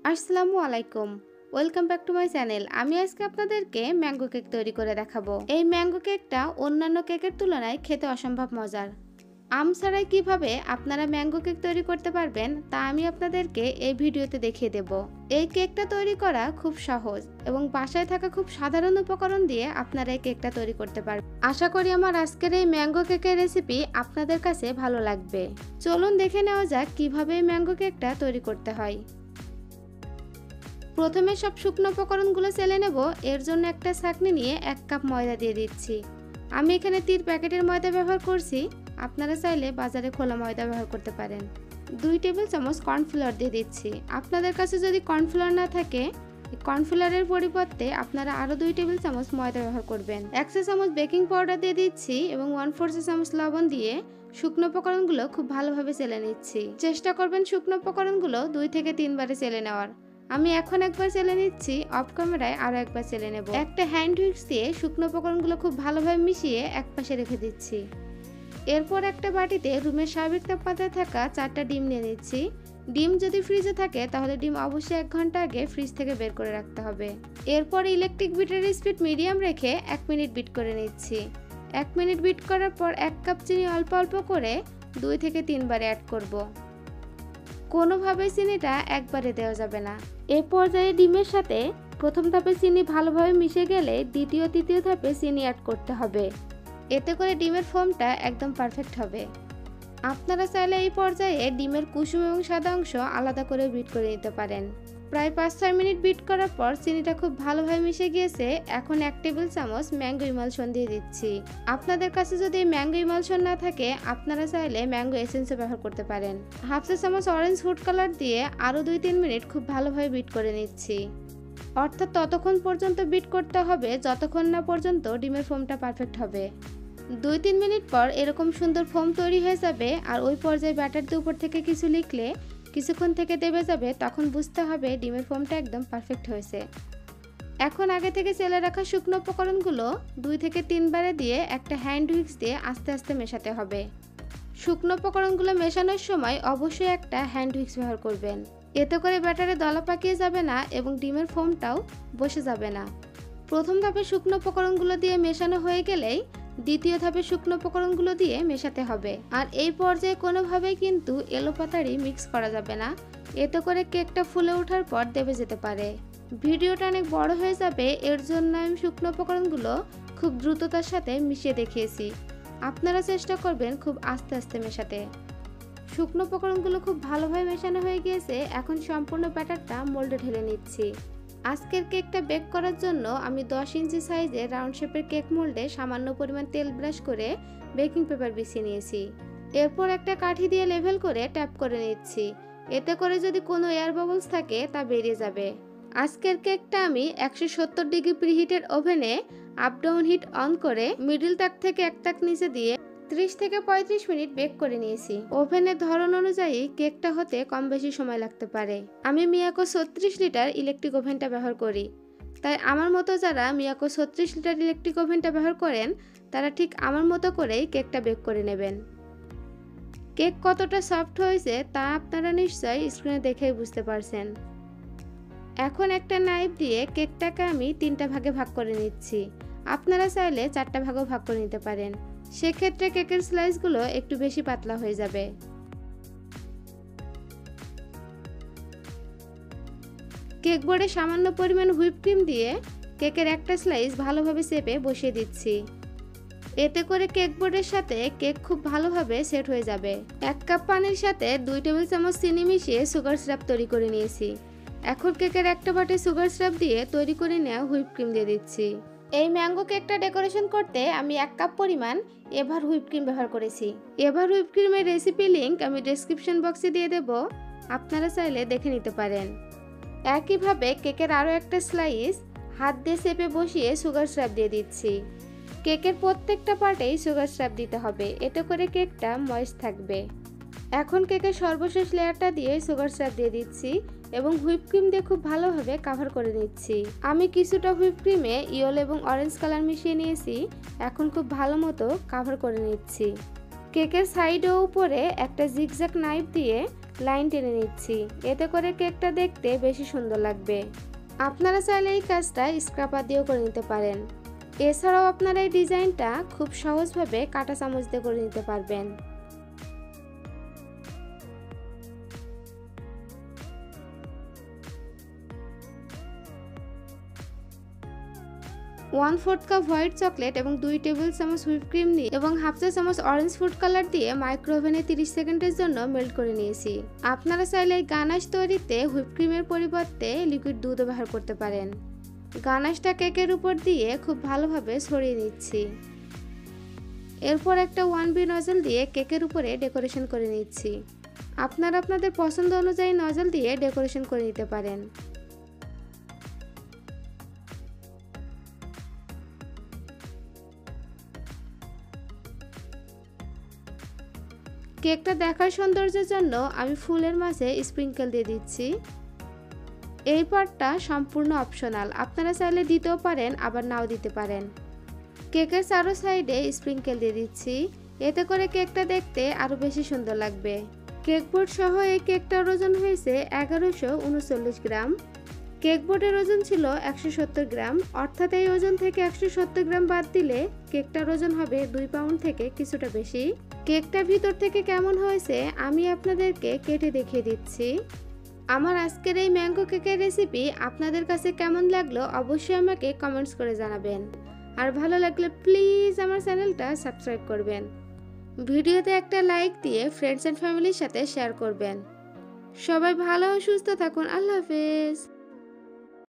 আসসালামু আলাইকুম, welcome back to my channel. আমি আজকে আপনাদেরকে ম্যাঙ্গো কেক তৈরি করে দেখাবো। এই ম্যাঙ্গো কেকটা অন্যান্য কেকের তুলনায় খেতে অসম্ভব মজার। আম ছাড়াই কিভাবে আপনারা ম্যাঙ্গো কেক তৈরি করতে পারবেন তা আমি আপনাদেরকে এই ভিডিওতে দেখিয়ে দেব। এই কেকটা তৈরি করা খুব সহজ এবং বাসায় থাকা খুব সাধারণ উপকরণ দিয়ে আপনারা এই কেকটা তৈরি করতে পারবেন। আশা করি আমার আজকের এই ম্যাঙ্গো কেকের রেসিপি আপনাদের কাছে ভালো লাগবে। চলুন দেখে নেওয়া যাক কিভাবে এই ম্যাঙ্গো কেকটা তৈরি করতে হয়। প্রথমে সব শুকনো উপকরণগুলো চেলে নেব। এর জন্য একটা ছাঁকনি নিয়ে 1 কাপ ময়দা দিয়ে দিচ্ছি। আমি এখানে 3 প্যাকেটের ময়দা ব্যবহার করছি, আপনারা চাইলে বাজারে খোলা ময়দা ব্যবহার করতে পারেন। 2 টেবিল চামচ কর্নফ্লাওয়ার দিয়ে দিচ্ছি। আপনাদের কাছে যদি কর্নফ্লাওয়ার না থাকে, কর্নফ্লাওয়ারের পরিবর্তে আপনারা আরও 2 টেবিল চামচ ময়দা ব্যবহার করবেন। 1 চা চামচ বেকিং পাউডার দিয়ে দিচ্ছি এবং 1/4 চা চামচ লবণ দিয়ে শুকনো উপকরণগুলো খুব ভালোভাবে চেলে নিচ্ছি। চেষ্টা করবেন শুকনো উপকরণগুলো 2 থেকে 3 বারে চেলে নেওয়ার। আমি এখন একবার চেলে নিচ্ছি, অফ ক্যামেরায় আরো একবার চেলে নেব। একটা হ্যান্ড হুইস্ক দিয়ে শুকনো উপকরণগুলো খুব ভালোভাবে মিশিয়ে একপাশে রেখে দিচ্ছি। এরপর একটা বাটিতে রুমের স্বাভাবিক তাপমাত্রায় থাকা 4টা ডিম নিয়ে নিচ্ছি। ডিম যদি ফ্রিজে থাকে তাহলে ডিম অবশ্যই 1 ঘন্টা আগে ফ্রিজ থেকে বের করে রাখতে হবে। এরপর ইলেকট্রিক বিটার স্পিড মিডিয়াম রেখে 1 মিনিট বিট করে নিচ্ছি। 1 মিনিট বিট করার পর 1 কাপ চিনি অল্প অল্প করে 2 থেকে 3 বারে অ্যাড করব। কোনোভাবে চিনিটা একবারে দেওয়া যাবে না। এ পর্যায়ে ডিমের সাথে প্রথম ধাপে চিনি ভালোভাবে মিশে গেলে দ্বিতীয় তৃতীয় ধাপে চিনি অ্যাড করতে হবে। এতে করে ডিমের ফোমটা একদম পারফেক্ট হবে। আপনারা চাইলে এই পর্যায়ে ডিমের কুসুম এবং সাদা অংশ আলাদা করে বিট করে নিতে পারেন। প্রায় 5-6 মিনিট বিট করার পর চিনিটা খুব ভালোভাবে মিশে গিয়েছে। এখন 1 টেবিল চামচ ম্যাঙ্গো ইমালশন দিয়ে দিচ্ছি। আপনাদের কাছে যদি ম্যাঙ্গো ইমালশন না থাকে আপনারা চাইলে ম্যাঙ্গো এসেন্সও ব্যবহার করতে পারেন। 1/2 চা চামচ অরেঞ্জ ফুড কালার দিয়ে আরও 2-3 মিনিট খুব ভালোভাবে বিট করে নিচ্ছি। অর্থাৎ ততক্ষণ পর্যন্ত বিট করতে হবে যতক্ষণ না পর্যন্ত ডিমের ফোমটা পারফেক্ট হবে। 2-3 মিনিট পর এরকম সুন্দর ফোম তৈরি হয়ে যাবে। আর ওই পর্যায়ে ব্যাটার দিয়ে উপর থেকে কিছু লিখলে কিছুক্ষণ থেকে দেবে যাবে, তখন বুঝতে হবে ডিমের ফোমটা একদম পারফেক্ট হয়েছে। এখন আগে থেকে চেলে রাখা শুকনো উপকরণগুলো 2 থেকে 3 বারে দিয়ে একটা হ্যান্ড হুইস্ক দিয়ে আস্তে আস্তে মেশাতে হবে। শুকনো উপকরণগুলো মেশানোর সময় অবশ্যই একটা হ্যান্ড হুইস্ক ব্যবহার করবেন। এতে করে ব্যাটারে দলা পাকিয়ে যাবে না এবং ডিমের ফোমটাও বসে যাবে না। প্রথম ধাপে শুকনো উপকরণগুলো দিয়ে মেশানো হয়ে গেলেই দ্বিতীয় ধাপে শুকনো উপকরণগুলো দিয়ে মেশাতে হবে। আর এই পর্যায়ে কোনোভাবেই কিন্তু এলোপাতাড়ি মিক্স করা যাবে না, এতে করে কেকটা ফুলে ওঠার পর দেবে যেতে পারে। ভিডিওটা অনেক বড় হয়ে যাবে, এর জন্য আমি শুকনো উপকরণগুলো খুব দ্রুততার সাথে মিশিয়ে দেখিয়েছি। আপনারা চেষ্টা করবেন খুব আস্তে আস্তে মেশাতে। শুকনো উপকরণগুলো খুব ভালোভাবে মেশানো হয়ে গিয়েছে। এখন সম্পূর্ণ ব্যাটারটা মোল্ডে ঢেলে নিচ্ছি। আজকের কেকটা বেক করার জন্য আমি 10 ইঞ্চি সাইজের রাউন্ড শেপের কেক মোল্ডে সামান্য পরিমাণ তেল ব্রাশ করে বেকিং পেপার বিছিয়ে নিয়েছি। এরপর একটা কাঠি দিয়ে লেভেল করে ট্যাপ করে নিচ্ছি। এতে করে যদি কোনো এয়ার বাবলস থাকে তা বেরিয়ে যাবে। আজকের কেকটা আমি 170 ডিগ্রি প্রিহিটেড ওভেনে আপ ডাউন হিট অন করে মিডল তাক থেকে 1 তাক নিচে দিয়ে 30 থেকে 35 মিনিট বেক করে নিয়েছি। ওভেনের ধরন অনুযায়ী কেকটা হতে কম বেশি সময় লাগতে পারে। আমি মিয়াকো 36 লিটার ইলেকট্রিক ওভেনটা ব্যবহার করি, তাই আমার মতো যারা মিয়াকো 36 লিটার ইলেকট্রিক ওভেনটা ব্যবহার করেন তারা ঠিক আমার মতো করেই কেকটা বেক করে নেবেন। কেক কতটা সফট হয়েছে তা আপনারা নিশ্চয়ই স্ক্রিনে দেখেই বুঝতে পারছেন। এখন একটা নাইফ দিয়ে কেকটাকে আমি 3টা ভাগে ভাগ করে নিচ্ছি। আপনারা চাইলে 4টা ভাগও ভাগ করে নিতে পারেন, সেক্ষেত্রে কেকের স্লাইসগুলো একটু বেশি পাতলা হয়ে যাবে। কেক বোর্ডে সামান্য পরিমাণ হুইপ ক্রিম দিয়ে কেকের একটা স্লাইস ভালোভাবে চেপে বসিয়ে দিচ্ছি। এতে করে কেক বোর্ডের সাথে কেক খুব ভালোভাবে সেট হয়ে যাবে। 1 কাপ পানির সাথে 2 টেবিল চামচ চিনি মিশিয়ে সুগার সিরাপ তৈরি করে নিয়েছি। এখন কেকের একটা বাটি সুগার সিরাপ দিয়ে তৈরি করে নেওয়া হুইপ ক্রিম দিয়ে দিচ্ছি। এই ম্যাঙ্গো কেকটা ডেকোরেশন করতে আমি 1 কাপ পরিমাণ এভার হুইপ ক্রিম ব্যবহার করেছি। এভার হুইপ ক্রিমের রেসিপি লিংক আমি ডেসক্রিপশন বক্সে দিয়ে দেব, আপনারা চাইলে দেখে নিতে পারেন। একইভাবে কেকের আরও একটা স্লাইস হাত দিয়ে চেপে বসিয়ে সুগার সিরাপ দিয়ে দিচ্ছি। কেকের প্রত্যেকটা পার্টেই সুগার সিরাপ দিতে হবে, এতে করে কেকটা ময়েস্ট থাকবে। এখন কেকের সর্বশেষ লেয়ারটা দিয়ে সুগার সিরাপ দিয়ে দিচ্ছি এবং হুইপ ক্রিম দিয়ে খুব ভালোভাবে কভার করে নিচ্ছি। আমি কিছুটা হুইপ ক্রিমে ইয়েলো এবং অরেঞ্জ কালার মিশিয়ে নিয়েছি। এখন খুব ভালো মতো কভার করে নিচ্ছি। কেকের সাইড ও উপরে একটা জিগজ্যাগ নাইফ দিয়ে লাইন টেনে নিচ্ছি, এতে করে কেকটা দেখতে বেশি সুন্দর লাগবে। আপনারা চাইলে এই কাজটা স্ক্রাপার দিয়েও করে নিতে পারেন। এছাড়াও আপনারা এই ডিজাইনটা খুব সহজভাবে কাঁটা চামচ দিয়ে করে নিতে পারবেন। One fourth cup white chocolate এবং 2 টেবিল চামচ হুইপ ক্রিম নিয়ে এবং হাফ চা চামচ অরেঞ্জ ফুড কালার দিয়ে মাইক্রোওভেনে 30 সেকেন্ডের জন্য মেল্ট করে নিয়েছি। আপনারা চাইলে এই গানাশ তৈরিতে হুইপ ক্রিমের পরিবর্তে লিকুইড দুধ ব্যবহার করতে পারেন। গানাশটা কেকের উপর দিয়ে খুব ভালোভাবে ছড়িয়ে নিচ্ছি। এরপর একটা 1B নজল দিয়ে কেকের উপরে ডেকোরেশন করে নিচ্ছি। আপনারা আপনাদের পছন্দ অনুযায়ী নজল দিয়ে ডেকোরেশন করে নিতে পারেন। কেকটা দেখার সৌন্দর্যের জন্য আমি ফুলের মাঝে স্প্রিঙ্কেল দিয়ে দিচ্ছি। এই পার্টটা সম্পূর্ণ অপশনাল, আপনারা চাইলে দিতেও পারেন আবার নাও দিতে পারেন। কেকের চারো সাইডে স্প্রিঙ্কেল দিয়ে দিচ্ছি, এতে করে কেকটা দেখতে আরো বেশি সুন্দর লাগবে। কেক বোর্ড সহ এই কেকটার ওজন হয়েছে 1139 গ্রাম। কেক বোর্ডের ওজন ছিল 170 গ্রাম, অর্থাৎ এই ওজন থেকে 170 গ্রাম বাদ দিলে কেকটার ওজন হবে 2 পাউন্ড থেকে কিছুটা বেশি। কেকটা ভিতর থেকে কেমন হয়েছে আমি আপনাদেরকে কেটে দেখিয়ে দিচ্ছি। আমার আজকের এই ম্যাঙ্গো কেকের রেসিপি আপনাদের কাছে কেমন লাগলো অবশ্যই আমাকে কমেন্টস করে জানাবেন। আর ভালো লাগলে প্লিজ আমার চ্যানেলটা সাবস্ক্রাইব করবেন। ভিডিওতে একটা লাইক দিয়ে ফ্রেন্ডস এন্ড ফ্যামিলির সাথে শেয়ার করবেন। সবাই ভালো ও সুস্থ থাকুন। আল্লাহ হাফেজ।